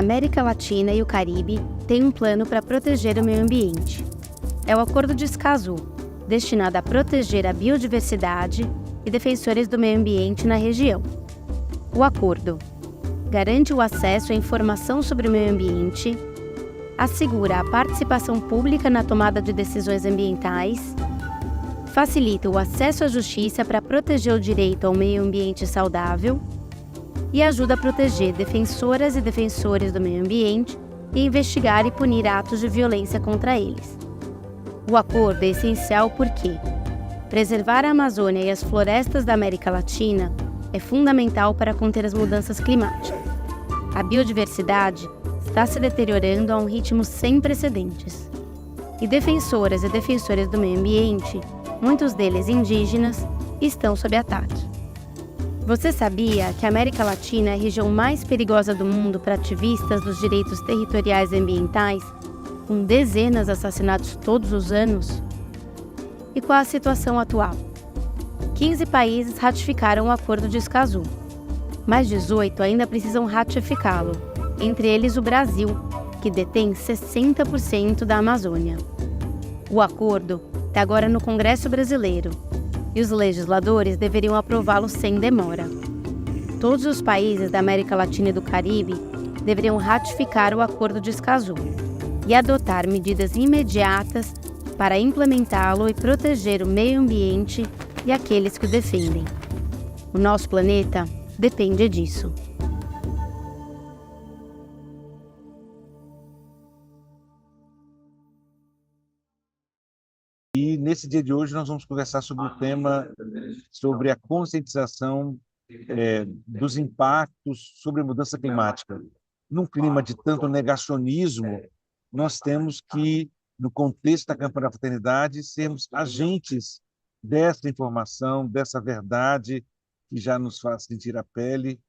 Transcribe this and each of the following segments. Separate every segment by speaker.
Speaker 1: América Latina e o Caribe têm um plano para proteger o meio ambiente. É o Acordo de Escazú, destinado a proteger a biodiversidade e defensores do meio ambiente na região. O acordo garante o acesso à informação sobre o meio ambiente, assegura a participação pública na tomada de decisões ambientais, facilita o acesso à justiça para proteger o direito ao meio ambiente saudável e ajuda a proteger defensoras e defensores do meio ambiente e investigar e punir atos de violência contra eles. O acordo é essencial porque preservar a Amazônia e as florestas da América Latina é fundamental para conter as mudanças climáticas. A biodiversidade está se deteriorando a um ritmo sem precedentes. E defensoras e defensores do meio ambiente, muitos deles indígenas, estão sob ataque. Você sabia que a América Latina é a região mais perigosa do mundo para ativistas dos direitos territoriais e ambientais, com dezenas de assassinatos todos os anos? E qual a situação atual? 15 países ratificaram o Acordo de Escazú. Mais 18 ainda precisam ratificá-lo, entre eles o Brasil, que detém 60% da Amazônia. O acordo está agora no Congresso Brasileiro e os legisladores deveriam aprová-lo sem demora. Todos os países da América Latina e do Caribe deveriam ratificar o Acordo de Escazú e adotar medidas imediatas para implementá-lo e proteger o meio ambiente e aqueles que o defendem. O nosso planeta depende disso.
Speaker 2: E nesse dia de hoje nós vamos conversar sobre o tema, sobre a conscientização dos impactos sobre a mudança climática. Num clima de tanto negacionismo, nós temos que, no contexto da campanha da fraternidade, sermos agentes dessa informação, dessa verdade que já nos faz sentir a pele.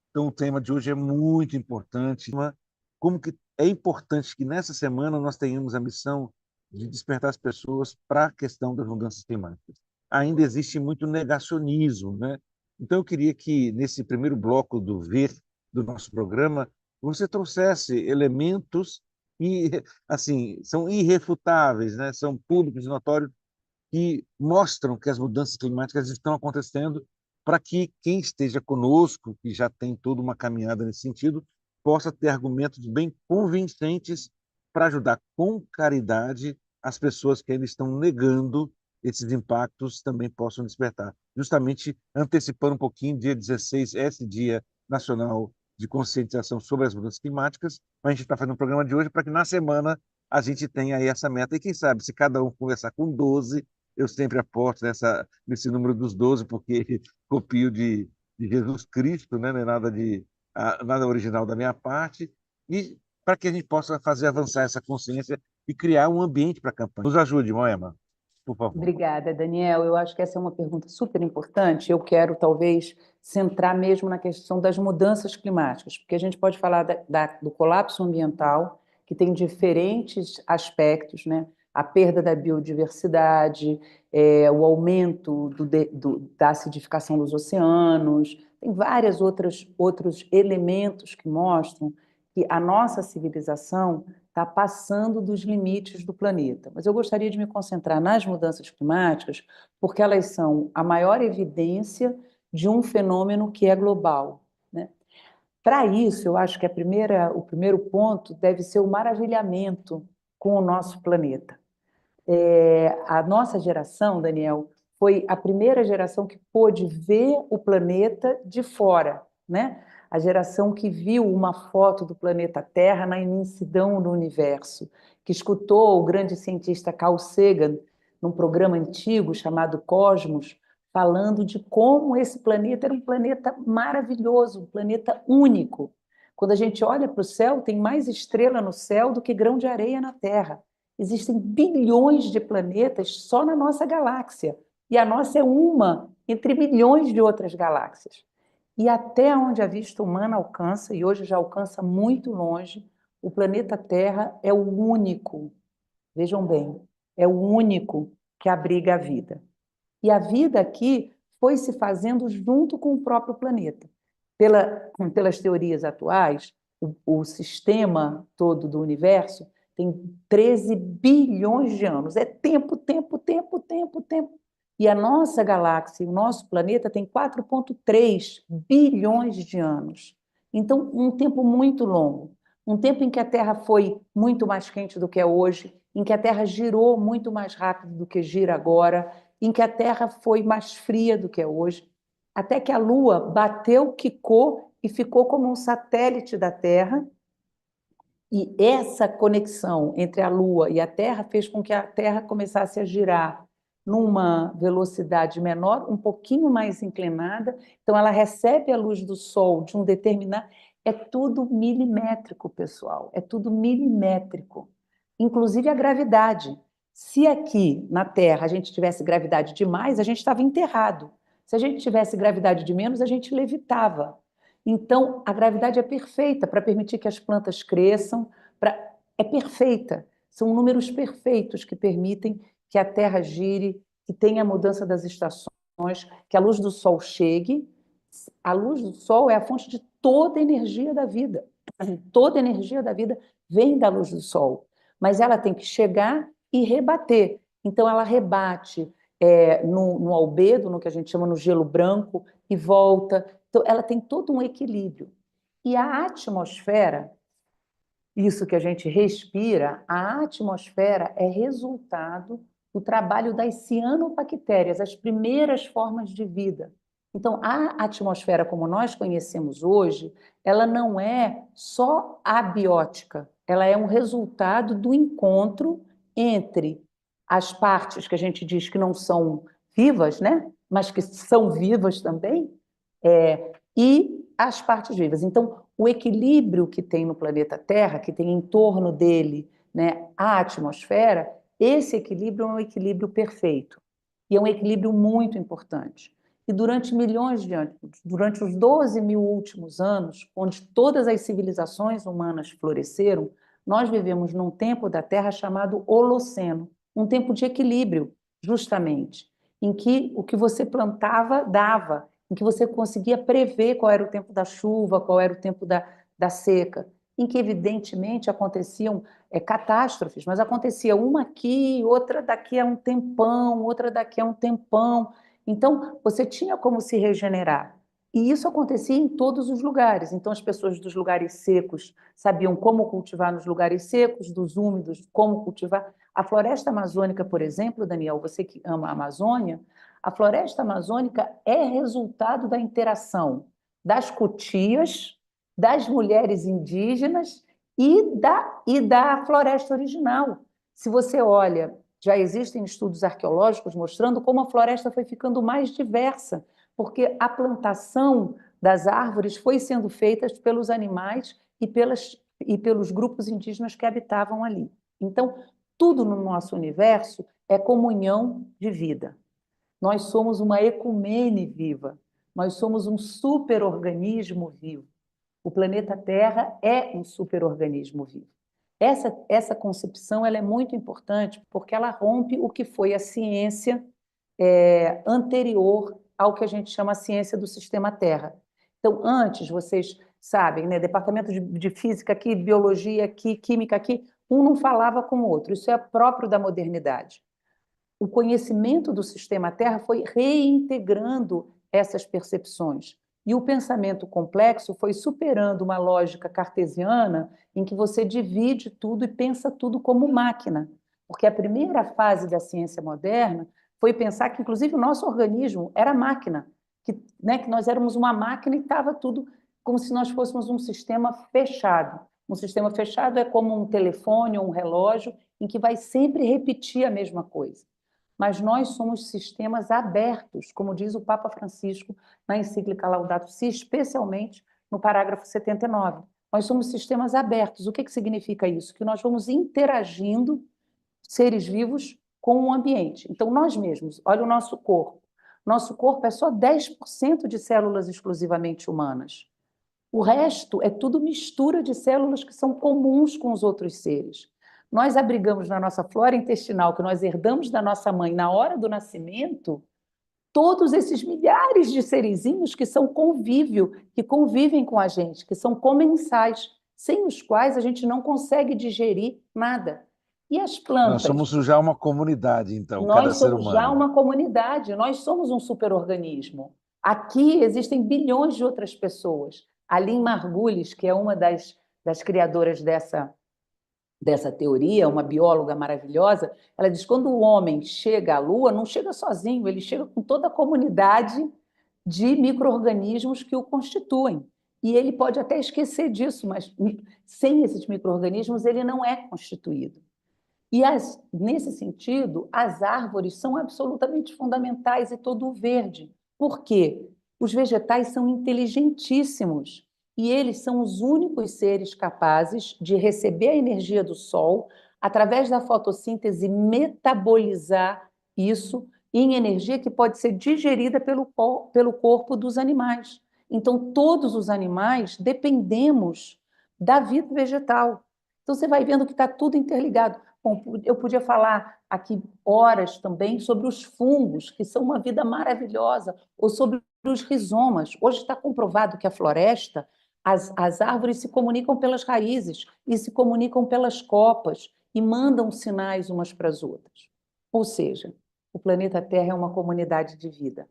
Speaker 2: Então, o tema de hoje é muito importante. Como que é importante que nessa semana nós tenhamos a missão de despertar as pessoas para a questão das mudanças climáticas. Ainda existe muito negacionismo, né? Então, eu queria que, nesse primeiro bloco do Ver do nosso programa, você trouxesse elementos que, assim, são irrefutáveis, né? São públicos e notórios, que mostram que as mudanças climáticas estão acontecendo, para que quem esteja conosco, que já tem toda uma caminhada nesse sentido, possa ter argumentos bem convincentes para ajudar com caridade as pessoas que ainda estão negando esses impactos também possam despertar. Justamente antecipando um pouquinho, dia 16, esse Dia Nacional de Conscientização sobre as Mudanças Climáticas, a gente está fazendo um programa de hoje para que na semana a gente tenha aí essa meta. E quem sabe, se cada um conversar com 12, eu sempre aposto nesse número dos 12, porque copio de Jesus Cristo, né? Não é nada original da minha parte, e para que a gente possa fazer avançar essa consciência e criar um ambiente para a campanha. Nos ajude, Moema, por favor.
Speaker 3: Obrigada, Daniel. Eu acho que essa é uma pergunta super importante. Eu quero, talvez, centrar mesmo na questão das mudanças climáticas, porque a gente pode falar do colapso ambiental, que tem diferentes aspectos, né? A perda da biodiversidade, o aumento da acidificação dos oceanos, tem vários outros elementos que mostram que a nossa civilização está passando dos limites do planeta. Mas eu gostaria de me concentrar nas mudanças climáticas, porque elas são a maior evidência de um fenômeno que é global, né? Para isso, eu acho que o primeiro ponto deve ser o maravilhamento com o nosso planeta. A nossa geração, Daniel, foi a primeira geração que pôde ver o planeta de fora, né? A geração que viu uma foto do planeta Terra na imensidão do universo, que escutou o grande cientista Carl Sagan, num programa antigo chamado Cosmos, falando de como esse planeta era um planeta maravilhoso, um planeta único. Quando a gente olha para o céu, tem mais estrela no céu do que grão de areia na Terra. Existem bilhões de planetas só na nossa galáxia, e a nossa é uma entre milhões de outras galáxias. E até onde a vista humana alcança, e hoje já alcança muito longe, o planeta Terra é o único, vejam bem, é o único que abriga a vida. E a vida aqui foi se fazendo junto com o próprio planeta. Pelas teorias atuais, o sistema todo do universo tem 13 bilhões de anos. É tempo, tempo, tempo, tempo, tempo. E a nossa galáxia, o nosso planeta, tem 4,3 bilhões de anos. Então, um tempo muito longo. Um tempo em que a Terra foi muito mais quente do que é hoje, em que a Terra girou muito mais rápido do que gira agora, em que a Terra foi mais fria do que é hoje, até que a Lua bateu, quicou e ficou como um satélite da Terra. E essa conexão entre a Lua e a Terra fez com que a Terra começasse a girar numa velocidade menor, um pouquinho mais inclinada. Então, ela recebe a luz do Sol de um determinado. É tudo milimétrico, pessoal. É tudo milimétrico. Inclusive a gravidade. Se aqui na Terra a gente tivesse gravidade demais, a gente estava enterrado. Se a gente tivesse gravidade de menos, a gente levitava. Então, a gravidade é perfeita para permitir que as plantas cresçam, é perfeita. São números perfeitos que permitem que a Terra gire, que tenha a mudança das estações, que a luz do Sol chegue. A luz do Sol é a fonte de toda a energia da vida. Toda a energia da vida vem da luz do Sol, mas ela tem que chegar e rebater. Então, ela rebate no albedo, no que a gente chama no gelo branco, e volta. Então, ela tem todo um equilíbrio. E a atmosfera, isso que a gente respira, a atmosfera é resultado do trabalho das cianobactérias, as primeiras formas de vida. Então, a atmosfera como nós conhecemos hoje, ela não é só abiótica, ela é um resultado do encontro entre as partes que a gente diz que não são vivas, né? Mas que são vivas também, e as partes vivas. Então, o equilíbrio que tem no planeta Terra, que tem em torno dele, né, a atmosfera, esse equilíbrio é um equilíbrio perfeito. E é um equilíbrio muito importante. E durante milhões de anos, durante os 12 mil últimos anos, onde todas as civilizações humanas floresceram, nós vivemos num tempo da Terra chamado Holoceno, um tempo de equilíbrio, justamente, em que o que você plantava dava, em que você conseguia prever qual era o tempo da chuva, qual era o tempo da seca, em que, evidentemente, aconteciam catástrofes, mas acontecia uma aqui, outra daqui a um tempão, outra daqui a um tempão. Então, você tinha como se regenerar. E isso acontecia em todos os lugares. Então, as pessoas dos lugares secos sabiam como cultivar nos lugares secos, dos úmidos, como cultivar. A floresta amazônica, por exemplo, Daniel, você que ama a Amazônia, a floresta amazônica é resultado da interação das cutias, das mulheres indígenas e da floresta original. Se você olha, já existem estudos arqueológicos mostrando como a floresta foi ficando mais diversa, porque a plantação das árvores foi sendo feita pelos animais e pelos grupos indígenas que habitavam ali. Então, tudo no nosso universo é comunhão de vida. Nós somos uma ecumene viva, nós somos um superorganismo vivo. O planeta Terra é um superorganismo vivo. Essa concepção ela é muito importante porque ela rompe o que foi a ciência anterior ao que a gente chama a ciência do sistema Terra. Então, antes, vocês sabem, né, departamento de física aqui, biologia aqui, química aqui, um não falava com o outro. Isso é próprio da modernidade. O conhecimento do sistema Terra foi reintegrando essas percepções. E o pensamento complexo foi superando uma lógica cartesiana em que você divide tudo e pensa tudo como máquina. Porque a primeira fase da ciência moderna foi pensar que, inclusive, o nosso organismo era máquina, que nós éramos uma máquina e estava tudo como se nós fôssemos um sistema fechado. Um sistema fechado é como um telefone ou um relógio em que vai sempre repetir a mesma coisa. Mas nós somos sistemas abertos, como diz o Papa Francisco na encíclica Laudato Si, especialmente no parágrafo 79. Nós somos sistemas abertos. O que significa isso? Que nós vamos interagindo, seres vivos, com o ambiente. Então, nós mesmos, olha o nosso corpo. Nosso corpo é só 10% de células exclusivamente humanas. O resto é tudo mistura de células que são comuns com os outros seres. Nós abrigamos na nossa flora intestinal, que nós herdamos da nossa mãe na hora do nascimento, todos esses milhares de serizinhos que são convívio, que convivem com a gente, que são comensais, sem os quais a gente não consegue digerir nada. E as
Speaker 2: Nós
Speaker 3: plantas?
Speaker 2: somos já uma comunidade, então, cada
Speaker 3: Nós
Speaker 2: ser
Speaker 3: somos já
Speaker 2: humano.
Speaker 3: uma comunidade, nós somos um superorganismo. Aqui existem bilhões de outras pessoas. A Lynn Margulis, que é uma das criadoras dessa teoria, uma bióloga maravilhosa, ela diz que quando o homem chega à Lua, não chega sozinho, ele chega com toda a comunidade de micro-organismos que o constituem. E ele pode até esquecer disso, mas sem esses micro-organismos ele não é constituído. E, nesse sentido, as árvores são absolutamente fundamentais e todo o verde. Por quê? Os vegetais são inteligentíssimos e eles são os únicos seres capazes de receber a energia do sol, através da fotossíntese, metabolizar isso em energia que pode ser digerida pelo corpo dos animais. Então, todos os animais dependemos da vida vegetal. Então, você vai vendo que está tudo interligado. Bom, eu podia falar aqui horas também sobre os fungos, que são uma vida maravilhosa, ou sobre os rizomas. Hoje está comprovado que a floresta, as árvores se comunicam pelas raízes e se comunicam pelas copas e mandam sinais umas para as outras. Ou seja, o planeta Terra é uma comunidade de vida.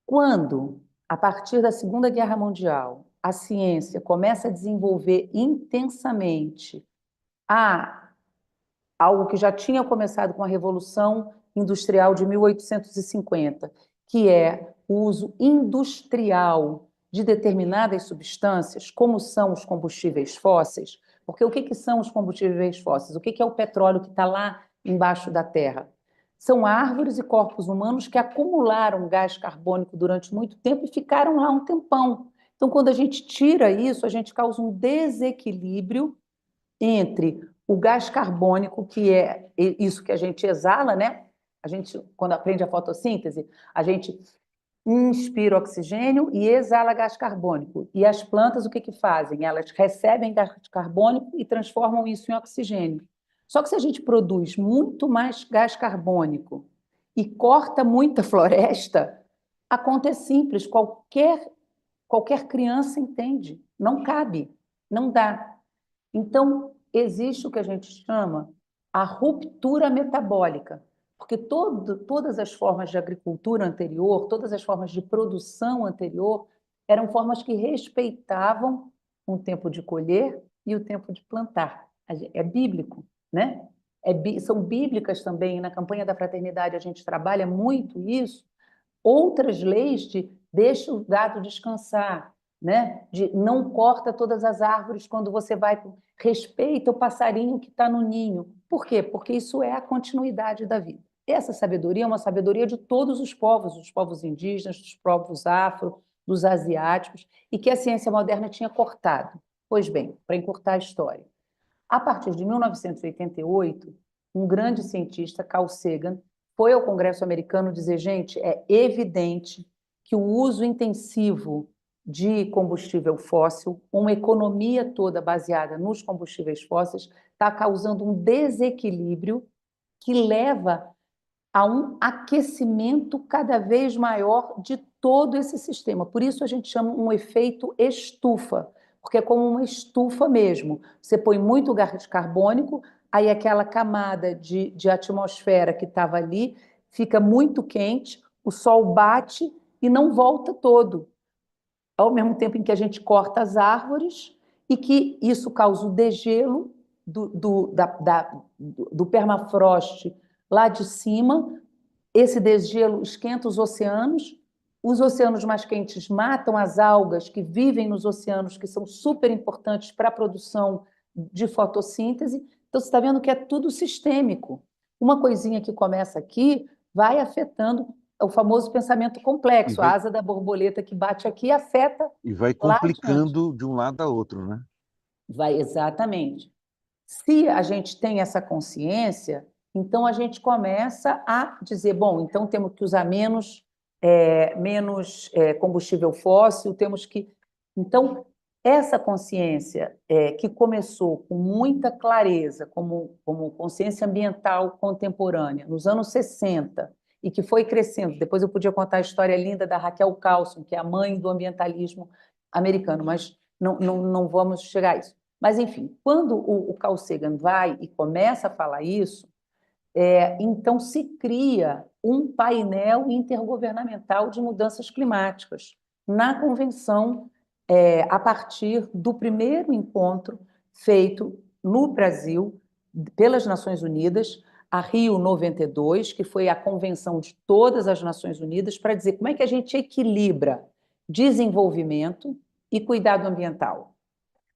Speaker 3: Quando, a partir da Segunda Guerra Mundial, a ciência começa a desenvolver intensamente algo que já tinha começado com a Revolução Industrial de 1850, que é o uso industrial de determinadas substâncias, como são os combustíveis fósseis, porque o que são os combustíveis fósseis? O que é o petróleo que está lá embaixo da terra? São árvores e corpos humanos que acumularam gás carbônico durante muito tempo e ficaram lá um tempão. Então, quando a gente tira isso, a gente causa um desequilíbrio entre o gás carbônico, que é isso que a gente exala, né? A gente, quando aprende a fotossíntese, a gente inspira oxigênio e exala gás carbônico. E as plantas, o que fazem? Elas recebem gás carbônico e transformam isso em oxigênio. Só que se a gente produz muito mais gás carbônico e corta muita floresta, a conta é simples, qualquer criança entende. Não cabe, não dá. Então, existe o que a gente chama a ruptura metabólica, porque todas as formas de agricultura anterior, todas as formas de produção anterior, eram formas que respeitavam o tempo de colher e o tempo de plantar. É bíblico, né? São bíblicas também, na campanha da fraternidade a gente trabalha muito isso, outras leis de deixa o gado descansar, né? De não corta todas as árvores quando você vai, respeita o passarinho que está no ninho. Por quê? Porque isso é a continuidade da vida. Essa sabedoria é uma sabedoria de todos os povos indígenas, dos povos afro, dos asiáticos, e que a ciência moderna tinha cortado. Pois bem, para encurtar a história, a partir de 1988, um grande cientista, Carl Sagan, foi ao Congresso americano dizer, gente, é evidente que o uso intensivo de combustível fóssil, uma economia toda baseada nos combustíveis fósseis, está causando um desequilíbrio que leva a um aquecimento cada vez maior de todo esse sistema. Por isso a gente chama um efeito estufa, porque é como uma estufa mesmo. Você põe muito gás carbônico, aí aquela camada de atmosfera que estava ali fica muito quente, o sol bate e não volta todo. Ao mesmo tempo em que a gente corta as árvores e que isso causa o degelo do permafrost lá de cima, esse degelo esquenta os oceanos mais quentes matam as algas que vivem nos oceanos, que são super importantes para a produção de fotossíntese. Então, você está vendo que é tudo sistêmico. Uma coisinha que começa aqui vai afetando o famoso pensamento complexo. A asa da borboleta que bate aqui afeta
Speaker 2: E vai
Speaker 3: lá adiante.
Speaker 2: complicando de um lado a outro, né?
Speaker 3: Vai, exatamente. Se a gente tem essa consciência, então a gente começa a dizer, bom, então temos que usar menos combustível fóssil, temos que... Então, essa consciência que começou com muita clareza, como consciência ambiental contemporânea, nos anos 60, e que foi crescendo, depois eu podia contar a história linda da Raquel Carlson, que é a mãe do ambientalismo americano, mas não vamos chegar a isso. Mas, enfim, quando o Carl Sagan vai e começa a falar isso, então se cria um painel intergovernamental de mudanças climáticas na convenção, a partir do primeiro encontro feito no Brasil pelas Nações Unidas, a Rio 92, que foi a convenção de todas as Nações Unidas para dizer como é que a gente equilibra desenvolvimento e cuidado ambiental.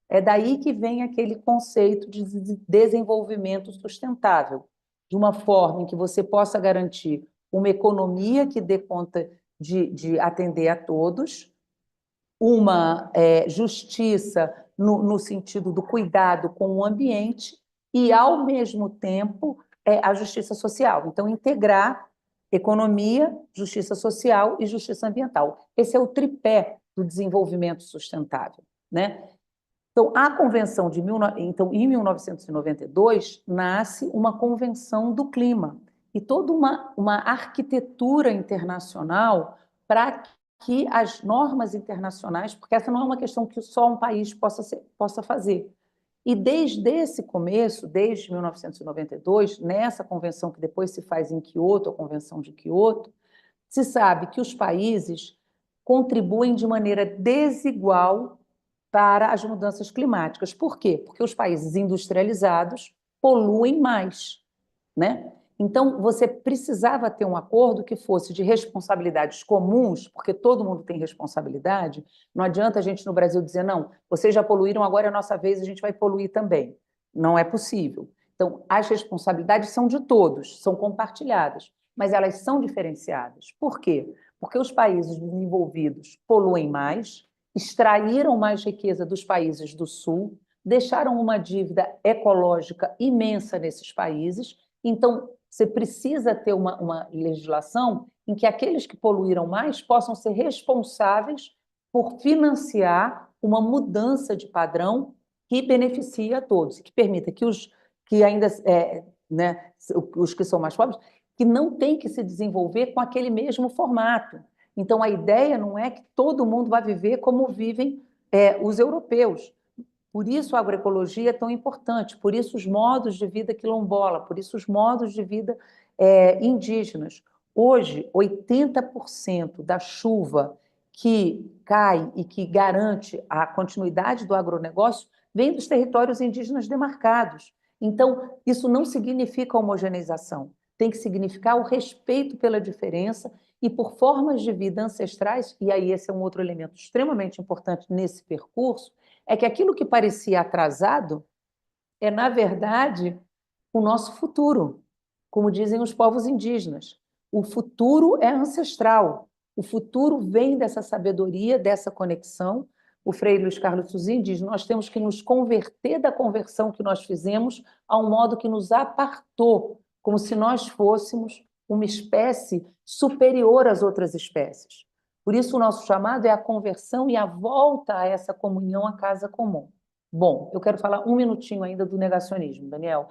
Speaker 3: É daí que vem aquele conceito de desenvolvimento sustentável, de uma forma em que você possa garantir uma economia que dê conta de atender a todos, uma justiça no sentido do cuidado com o ambiente e, ao mesmo tempo, a justiça social. Então, integrar economia, justiça social e justiça ambiental. Esse é o tripé do desenvolvimento sustentável, né? Então, a convenção então, em 1992, nasce uma convenção do clima e toda uma arquitetura internacional para que as normas internacionais, porque essa não é uma questão que só um país possa fazer. E desde esse começo, desde 1992, nessa convenção que depois se faz em Quioto, a Convenção de Quioto, se sabe que os países contribuem de maneira desigual para as mudanças climáticas. Por quê? Porque os países industrializados poluem mais, né? Então, você precisava ter um acordo que fosse de responsabilidades comuns, porque todo mundo tem responsabilidade. Não adianta a gente no Brasil dizer, não, vocês já poluíram, agora é a nossa vez, a gente vai poluir também. Não é possível. Então, as responsabilidades são de todos, são compartilhadas, mas elas são diferenciadas. Por quê? Porque os países desenvolvidos poluem mais, extraíram mais riqueza dos países do Sul, deixaram uma dívida ecológica imensa nesses países. Então, você precisa ter uma legislação em que aqueles que poluíram mais possam ser responsáveis por financiar uma mudança de padrão que beneficie a todos, que permita que os que ainda, né, os que são mais pobres, que não têm que se desenvolver com aquele mesmo formato. Então, a ideia não é que todo mundo vai viver como vivem os europeus. Por isso a agroecologia é tão importante, por isso os modos de vida quilombola, por isso os modos de vida indígenas. Hoje, 80% da chuva que cai e que garante a continuidade do agronegócio vem dos territórios indígenas demarcados. Então, isso não significa homogeneização, tem que significar o respeito pela diferença e por formas de vida ancestrais, e aí esse é um outro elemento extremamente importante nesse percurso, é que aquilo que parecia atrasado é, na verdade, o nosso futuro, como dizem os povos indígenas. O futuro é ancestral, o futuro vem dessa sabedoria, dessa conexão. O Frei Luiz Carlos Suzin diz, nós temos que nos converter da conversão que nós fizemos a um modo que nos apartou, como se nós fôssemos uma espécie superior às outras espécies. Por isso, o nosso chamado é a conversão e a volta a essa comunhão, à casa comum. Bom, eu quero falar um minutinho ainda do negacionismo, Daniel,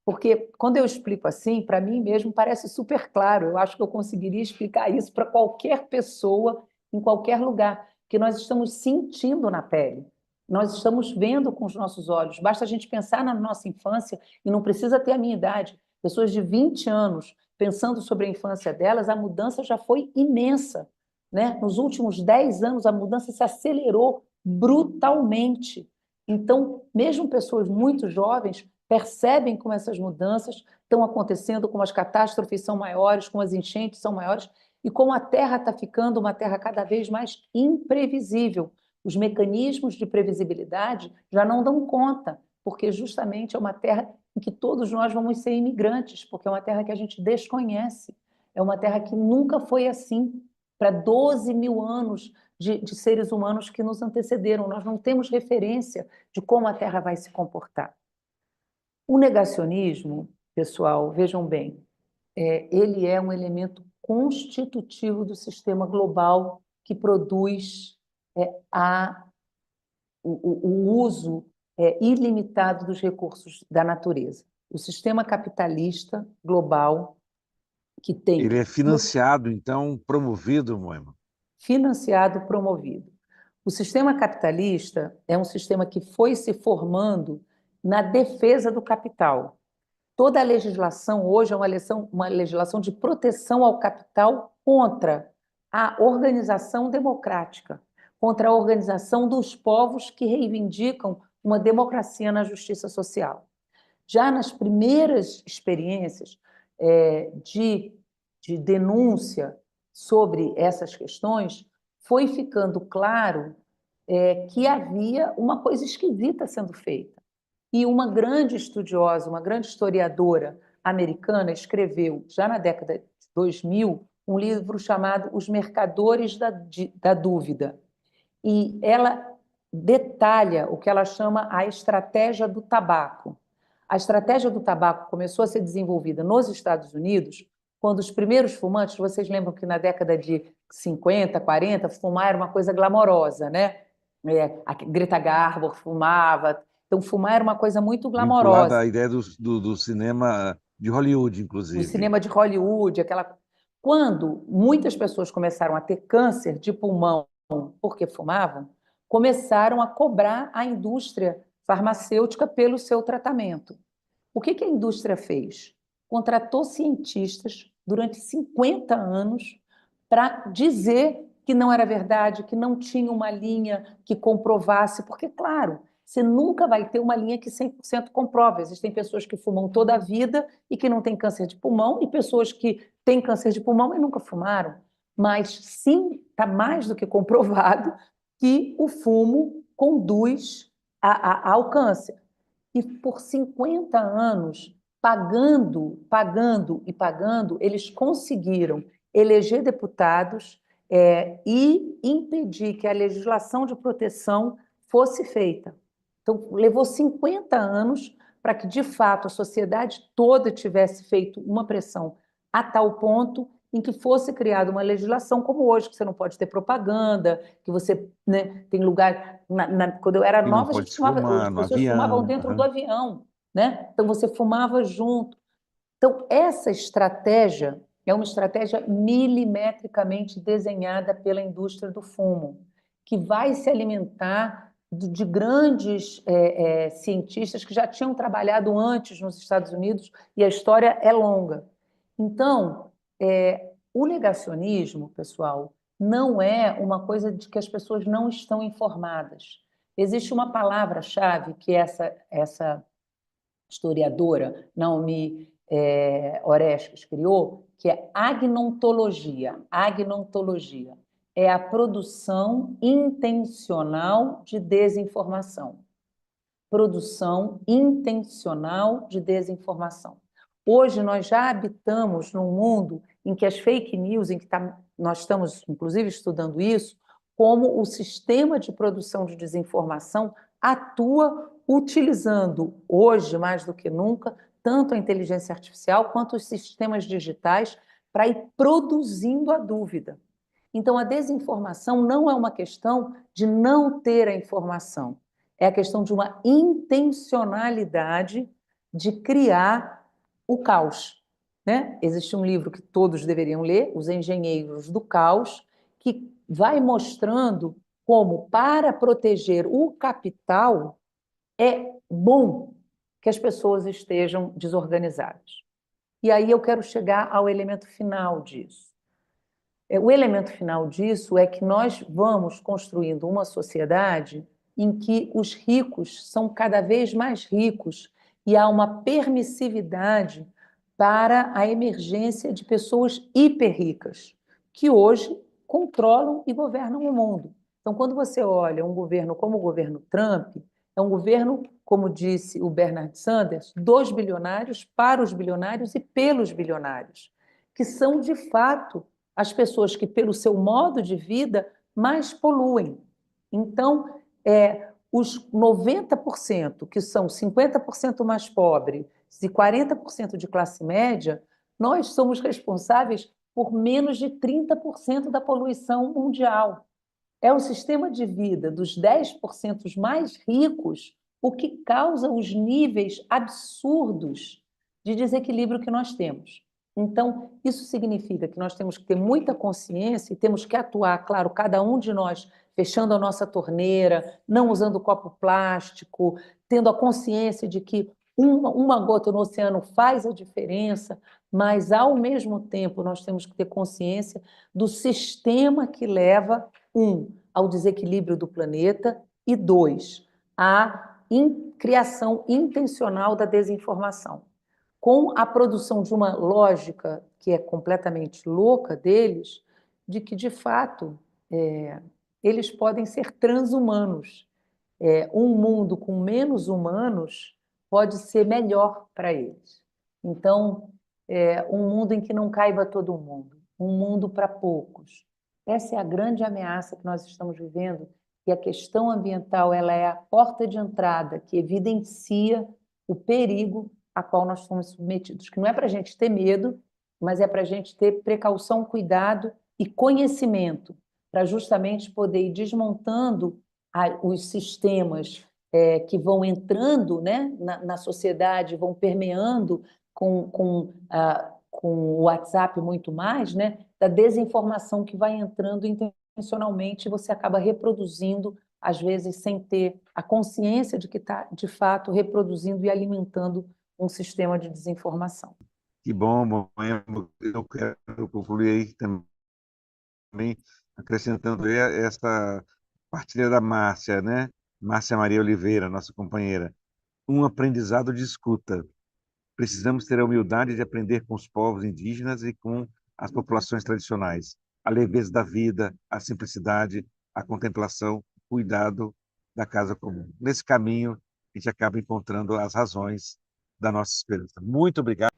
Speaker 3: porque quando eu explico assim, para mim mesmo parece super claro. Eu acho que eu conseguiria explicar isso para qualquer pessoa, em qualquer lugar, que nós estamos sentindo na pele. Nós estamos vendo com os nossos olhos. Basta a gente pensar na nossa infância, e não precisa ter a minha idade. Pessoas de 20 anos pensando sobre a infância delas, a mudança já foi imensa, né? Nos últimos 10 anos, a mudança se acelerou brutalmente. Então, mesmo pessoas muito jovens percebem como essas mudanças estão acontecendo, como as catástrofes são maiores, como as enchentes são maiores, e como a Terra está ficando uma Terra cada vez mais imprevisível. Os mecanismos de previsibilidade já não dão conta, porque justamente é uma Terra em que todos nós vamos ser imigrantes, porque é uma terra que a gente desconhece, é uma terra que nunca foi assim, para 12 mil anos de seres humanos que nos antecederam. Nós não temos referência de como a Terra vai se comportar. O negacionismo, pessoal, vejam bem, ele é um elemento constitutivo do sistema global que produz o uso ilimitado dos recursos da natureza. O sistema capitalista global que tem...
Speaker 2: Ele é financiado, então, promovido, Moema?
Speaker 3: Financiado, promovido. O sistema capitalista é um sistema que foi se formando na defesa do capital. Toda a legislação hoje é uma legislação de proteção ao capital contra a organização democrática, contra a organização dos povos que reivindicam uma democracia na justiça social. Já nas primeiras experiências de denúncia sobre essas questões, foi ficando claro que havia uma coisa esquisita sendo feita. E uma grande estudiosa, uma grande historiadora americana escreveu, já na década de 2000, um livro chamado Os Mercadores da Dúvida. E ela detalha o que ela chama a estratégia do tabaco. A estratégia do tabaco começou a ser desenvolvida nos Estados Unidos quando os primeiros fumantes, vocês lembram que na década de 50, 40, fumar era uma coisa glamorosa, né? A Greta Garbo fumava. Então, fumar era uma coisa muito
Speaker 2: Vinculada
Speaker 3: glamorosa.
Speaker 2: à ideia do cinema de Hollywood,
Speaker 3: O
Speaker 2: inclusive.
Speaker 3: cinema de Hollywood, aquela... Quando muitas pessoas começaram a ter câncer de pulmão porque fumavam, começaram a cobrar a indústria farmacêutica pelo seu tratamento. O que a indústria fez? Contratou cientistas durante 50 anos para dizer que não era verdade, que não tinha uma linha que comprovasse, porque, claro, você nunca vai ter uma linha que 100% comprova. Existem pessoas que fumam toda a vida e que não têm câncer de pulmão, e pessoas que têm câncer de pulmão e nunca fumaram. Mas sim, está mais do que comprovado que o fumo conduz ao câncer. E por 50 anos, pagando, eles conseguiram eleger deputados e impedir que a legislação de proteção fosse feita. Então, levou 50 anos para que, de fato, a sociedade toda tivesse feito uma pressão a tal ponto em que fosse criada uma legislação como hoje, que você não pode ter propaganda, que você, né, tem lugar... Quando eu era nova, a gente fumava, as pessoas fumavam dentro do avião, né? Então, você fumava junto. Então, essa estratégia é uma estratégia milimetricamente desenhada pela indústria do fumo, que vai se alimentar de grandes cientistas que já tinham trabalhado antes nos Estados Unidos, e a história é longa. Então, o negacionismo, pessoal, não é uma coisa de que as pessoas não estão informadas. Existe uma palavra-chave que essa historiadora, Naomi Oreskes, criou, que é agnontologia. Agnontologia é a produção intencional de desinformação. Produção intencional de desinformação. Hoje nós já habitamos num mundo em que as fake news, em que nós estamos, inclusive, estudando isso, como o sistema de produção de desinformação atua utilizando, hoje mais do que nunca, tanto a inteligência artificial quanto os sistemas digitais para ir produzindo a dúvida. Então, a desinformação não é uma questão de não ter a informação, é a questão de uma intencionalidade de criar o caos, né? Existe um livro que todos deveriam ler, Os Engenheiros do Caos, que vai mostrando como, para proteger o capital, é bom que as pessoas estejam desorganizadas. E aí eu quero chegar ao elemento final disso. O elemento final disso é que nós vamos construindo uma sociedade em que os ricos são cada vez mais ricos e há uma permissividade para a emergência de pessoas hiper-ricas, que hoje controlam e governam o mundo. Então, quando você olha um governo como o governo Trump, é um governo, como disse o Bernard Sanders, dos bilionários, para os bilionários e pelos bilionários, que são, de fato, as pessoas que, pelo seu modo de vida, mais poluem. Então, os 90%, que são 50% mais pobres e 40% de classe média, nós somos responsáveis por menos de 30% da poluição mundial. É o sistema de vida dos 10% mais ricos o que causa os níveis absurdos de desequilíbrio que nós temos. Então, isso significa que nós temos que ter muita consciência e temos que atuar, claro, cada um de nós fechando a nossa torneira, não usando copo plástico, tendo a consciência de que uma gota no oceano faz a diferença, mas, ao mesmo tempo, nós temos que ter consciência do sistema que leva, ao desequilíbrio do planeta, e dois, à criação intencional da desinformação. Com a produção de uma lógica que é completamente louca deles, de que, de fato, eles podem ser transhumanos. Um mundo com menos humanos pode ser melhor para eles. Então, um mundo em que não caiba todo mundo, um mundo para poucos. Essa é a grande ameaça que nós estamos vivendo, e a questão ambiental ela é a porta de entrada que evidencia o perigo a qual nós somos submetidos, que não é para a gente ter medo, mas é para a gente ter precaução, cuidado e conhecimento, para justamente poder ir desmontando os sistemas que vão entrando, né, na sociedade, vão permeando com o WhatsApp muito mais, né, da desinformação que vai entrando intencionalmente, e você acaba reproduzindo, às vezes sem ter a consciência de que está, de fato, reproduzindo e alimentando um sistema de desinformação.
Speaker 2: Que bom, eu quero concluir aí também, acrescentando aí essa partilha da Márcia, né? Márcia Maria Oliveira, nossa companheira. Um aprendizado de escuta. Precisamos ter a humildade de aprender com os povos indígenas e com as populações tradicionais. A leveza da vida, a simplicidade, a contemplação, o cuidado da casa comum. Nesse caminho, a gente acaba encontrando as razões da nossa esperança. Muito obrigado.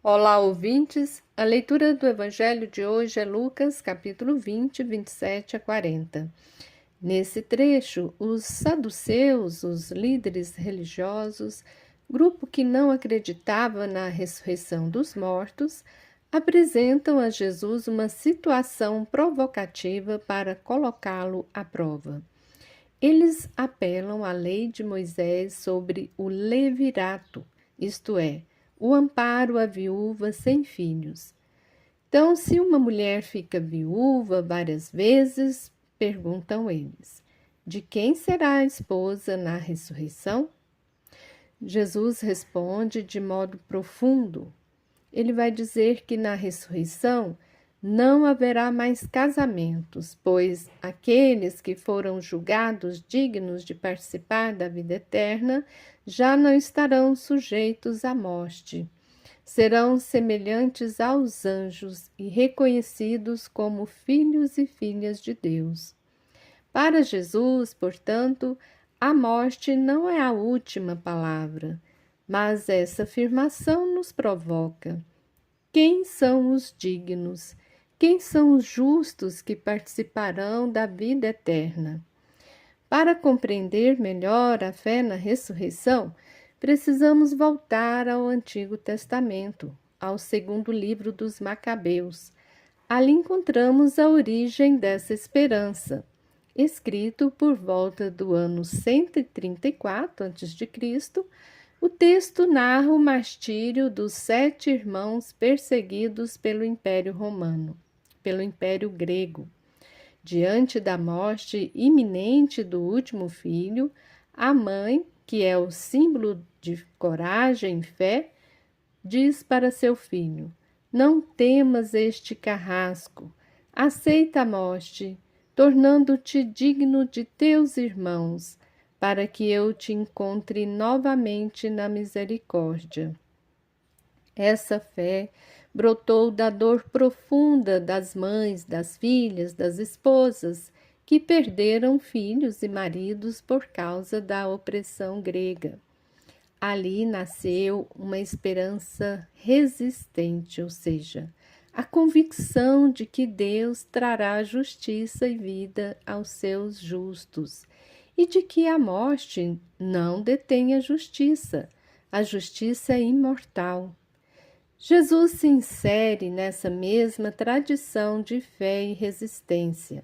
Speaker 4: Olá, ouvintes. A leitura do Evangelho de hoje é Lucas, capítulo 20, 27 a 40. Nesse trecho, os saduceus, os líderes religiosos, grupo que não acreditava na ressurreição dos mortos, apresentam a Jesus uma situação provocativa para colocá-lo à prova. Eles apelam à lei de Moisés sobre o levirato, isto é, o amparo à viúva sem filhos. Então, se uma mulher fica viúva várias vezes, perguntam eles, de quem será a esposa na ressurreição? Jesus responde de modo profundo. Ele vai dizer que na ressurreição não haverá mais casamentos, pois aqueles que foram julgados dignos de participar da vida eterna já não estarão sujeitos à morte. Serão semelhantes aos anjos e reconhecidos como filhos e filhas de Deus. Para Jesus, portanto, a morte não é a última palavra, mas essa afirmação nos provoca. Quem são os dignos? Quem são os justos que participarão da vida eterna? Para compreender melhor a fé na ressurreição, precisamos voltar ao Antigo Testamento, ao segundo livro dos Macabeus. Ali encontramos a origem dessa esperança. Escrito por volta do ano 134 a.C., o texto narra o martírio dos 7 irmãos perseguidos pelo Império Romano, pelo Império Grego. Diante da morte iminente do último filho, a mãe, que é o símbolo de coragem e fé, diz para seu filho: não temas este carrasco, aceita a morte, tornando-te digno de teus irmãos, para que eu te encontre novamente na misericórdia. Essa fé brotou da dor profunda das mães, das filhas, das esposas, que perderam filhos e maridos por causa da opressão grega. Ali nasceu uma esperança resistente, ou seja, a convicção de que Deus trará justiça e vida aos seus justos, e de que a morte não detém a justiça é imortal. Jesus se insere nessa mesma tradição de fé e resistência.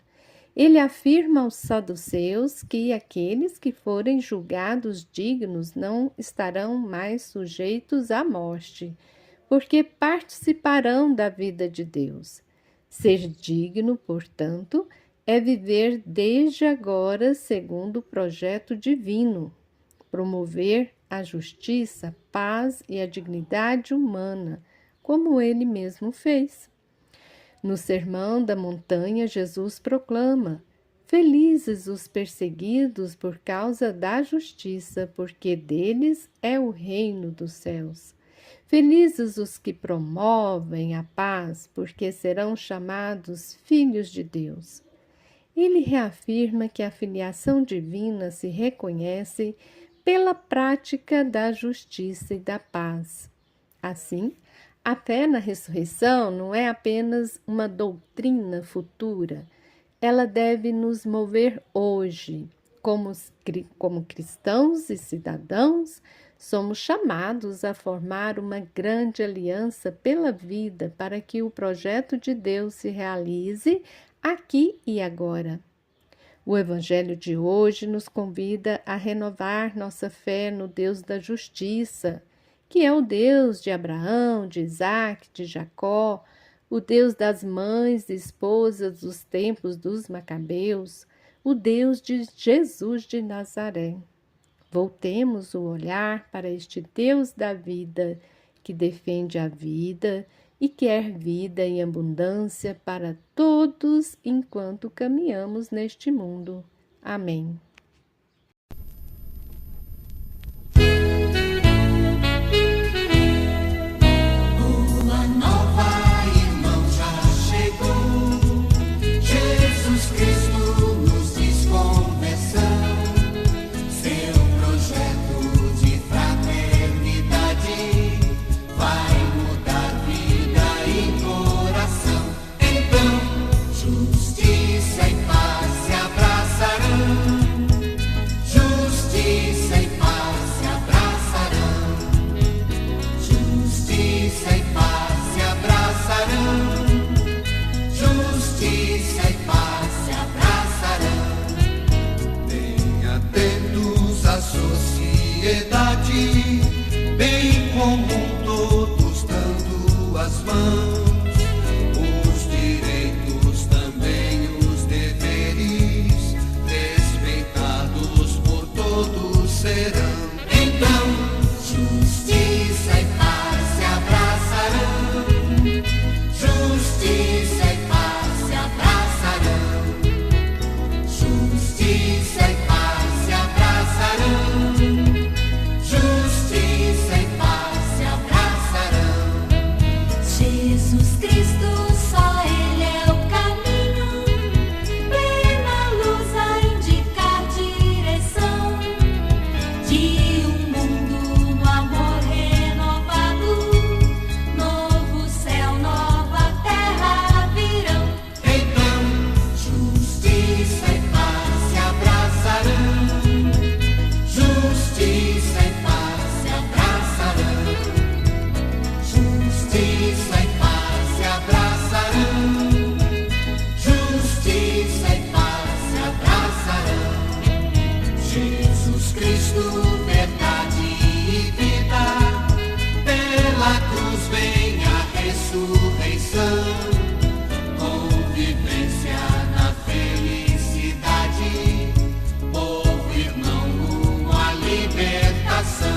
Speaker 4: Ele afirma aos saduceus que aqueles que forem julgados dignos não estarão mais sujeitos à morte, porque participarão da vida de Deus. Ser digno, portanto, é viver desde agora segundo o projeto divino, promover a justiça, a paz e a dignidade humana, como ele mesmo fez. No Sermão da Montanha, Jesus proclama: felizes os perseguidos por causa da justiça, porque deles é o reino dos céus. Felizes os que promovem a paz, porque serão chamados filhos de Deus. Ele reafirma que a filiação divina se reconhece pela prática da justiça e da paz. Assim, a fé na ressurreição não é apenas uma doutrina futura, ela deve nos mover hoje. Como cristãos e cidadãos, somos chamados a formar uma grande aliança pela vida para que o projeto de Deus se realize aqui e agora. O Evangelho de hoje nos convida a renovar nossa fé no Deus da justiça, que é o Deus de Abraão, de Isaac, de Jacó, o Deus das mães e esposas dos tempos dos Macabeus, o Deus de Jesus de Nazaré. Voltemos o olhar para este Deus da vida, que defende a vida e quer vida em abundância para todos enquanto caminhamos neste mundo. Amém.
Speaker 5: Bem comum, todos dando as mãos, os direitos também os deveres, respeitados por todos serão. Então, justiça e paz se abraçarão, justiça e paz se abraçarão, justiça e paz se abraçarão.
Speaker 6: Jesus Cristo, só Ele é o caminho, plena luz a indicar direção de um mundo no amor renovado, novo céu, nova terra virão.
Speaker 5: Então, justiça e paz se abraçarão, justiça e paz se abraçarão, justiça e paz se abraçarão, justiça e paz se abraçarão. Jesus Cristo, verdade e vida, pela cruz vem a ressurreição, convivência na felicidade, povo irmão rumo à libertação.